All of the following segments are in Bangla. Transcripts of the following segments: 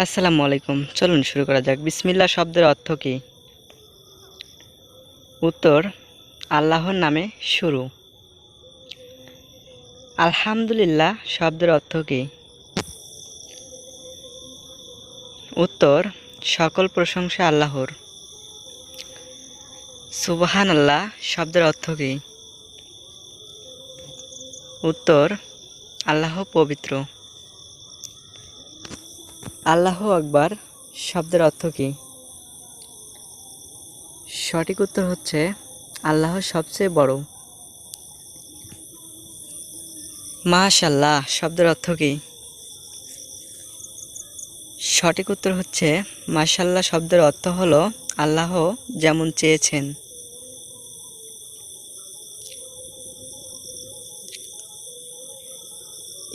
আসসালামু আলাইকুম। চলুন শুরু করা যাক। বিসমিল্লাহ শব্দের অর্থ কী? উত্তর, আল্লাহর নামে শুরু। আলহামদুলিল্লাহ শব্দের অর্থ কী? উত্তর, সকল প্রশংসা আল্লাহর। সুবহানাল্লাহ শব্দের অর্থ কী? উত্তর, আল্লাহ পবিত্র। আল্লাহু আকবার শব্দের অর্থ কী? সঠিক উত্তর হচ্ছে আল্লাহ সবচেয়ে বড়। মাশাআল্লাহ শব্দের অর্থ কী? সঠিক উত্তর হচ্ছে মাশাআল্লাহ শব্দের অর্থ হলো আল্লাহ যেমন চেয়েছেন।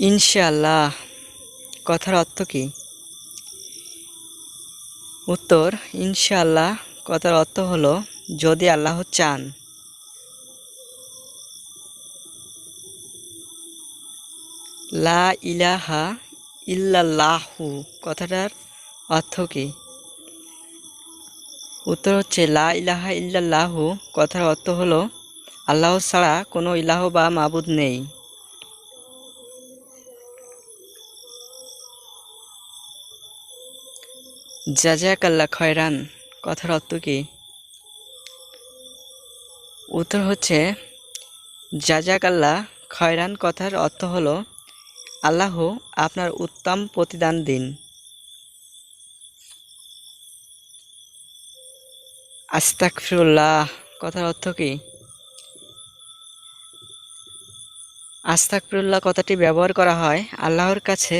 ইনশাআল্লাহ কথার অর্থ কী? উত্তর, ইনশাআল্লাহ কথার অর্থ হলো যদি আল্লাহ চান। লা ইলাহা ইল্লাল্লাহু কথাটার অর্থ কী? উত্তর হচ্ছে লা ইলাহা ইল্লাল্লাহু কথার অর্থ হলো আল্লাহ ছাড়া কোনো ইলাহ বা মাবুদ নেই। জাযাকাল্লাহ খয়রান কথার অর্থ কী? উত্তর হচ্ছে জাযাকাল্লাহ খয়রান কথার অর্থ হলো আল্লাহ আপনার উত্তম প্রতিদান দিন। আস্তাগফিরুল্লাহ কথার অর্থ কী? আস্তাগফিরুল্লাহ কথাটি ব্যবহার করা হয় আল্লাহর কাছে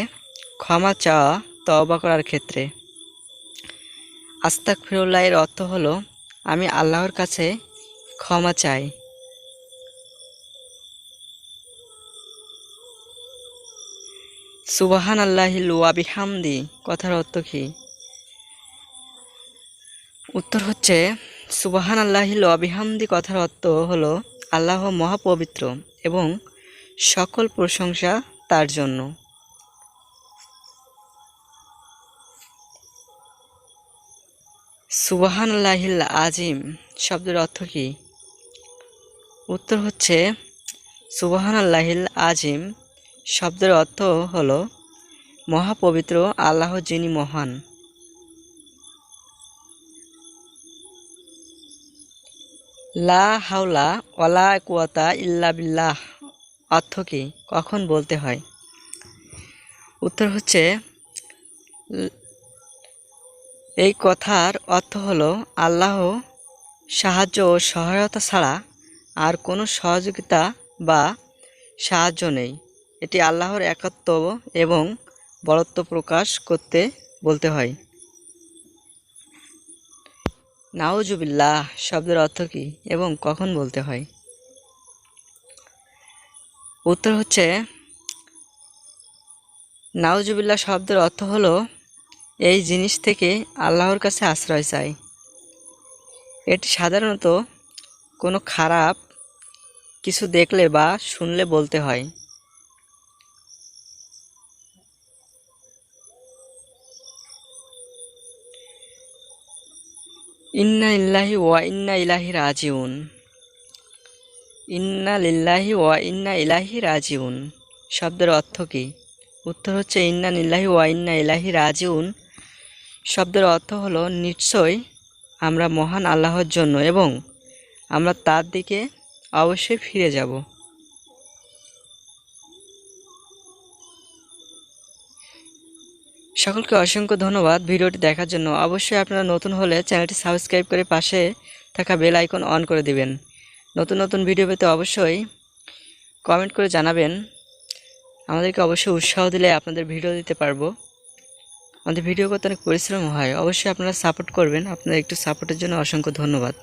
ক্ষমা চাওয়া, তওবা করার ক্ষেত্রে। আস্তাগফিরুল্লাহ এর অর্থ হলো আমি আল্লাহর কাছে ক্ষমা চাই। সুবহানাল্লাহিল ওয়া বিহামদি কথার অর্থ কী? উত্তর হচ্ছে সুবহানাল্লাহিল ওয়া বিহামদি কথার অর্থ হলো আল্লাহ মহাপবিত্র এবং সকল প্রশংসা তার জন্য। সুবহানাল্লাহিল আজিম শব্দের অর্থ কী? উত্তর হচ্ছে সুবহানাল্লাহিল আজিম শব্দের অর্থ হলো মহাপবিত্র আল্লাহ যিনি মহান। লা হাওলা ওয়ালা কুওয়াতা ইল্লা বিল্লাহ অর্থ কী? কখন বলতে হয়? উত্তর হচ্ছে এই কথার অর্থ হলো আল্লাহ সাহায্য ও সহায়তা ছাড়া আর কোনো সহযোগিতা বা সাহায্য নেই। এটি আল্লাহর একাত্ম এবং বড়ত্ব প্রকাশ করতে বলতে হয়। নাউজুবিল্লাহ শব্দের অর্থ কী এবং কখন বলতে হয়? উত্তর হচ্ছে নাউজুবিল্লাহ শব্দের অর্থ হলো এই জিনিস থেকে আল্লাহর কাছে আশ্রয় চাই। এটি সাধারণত কোনো খারাপ কিছু দেখলে বা শুনলে বলতে হয়। ইন্না লিল্লাহি ওয়া ইন্না ইলাইহি রাজিউন। ইন্না লিল্লাহি ওয়া ইন্না ইলাইহি রাজিউন শব্দের অর্থ কী? উত্তর হচ্ছে ইন্না লিল্লাহি ওয়া ইন্না ইলাইহি রাজিউন শব্দের অর্থ হলো নিশ্চয় আমরা মহান আল্লাহর জন্য এবং আমরা তার দিকে অবশ্যই ফিরে যাব। সকলকে অসংখ্য ধন্যবাদ ভিডিওটি দেখার জন্য। অবশ্যই আপনারা নতুন হলে চ্যানেলটি সাবস্ক্রাইব করে পাশে থাকা বেল আইকন অন করে দিবেন। নতুন নতুন ভিডিও পেতে অবশ্যই কমেন্ট করে জানাবেন। আমাদেরকে অবশ্যই উৎসাহ দিলে আপনাদের ভিডিও দিতে পারবো। আমাদের ভিডিও করতে অনেক পরিশ্রম হয়, অবশ্যই আপনারা সাপোর্ট করবেন। আপনাদের একটু সাপোর্টের জন্য অসংখ্য ধন্যবাদ।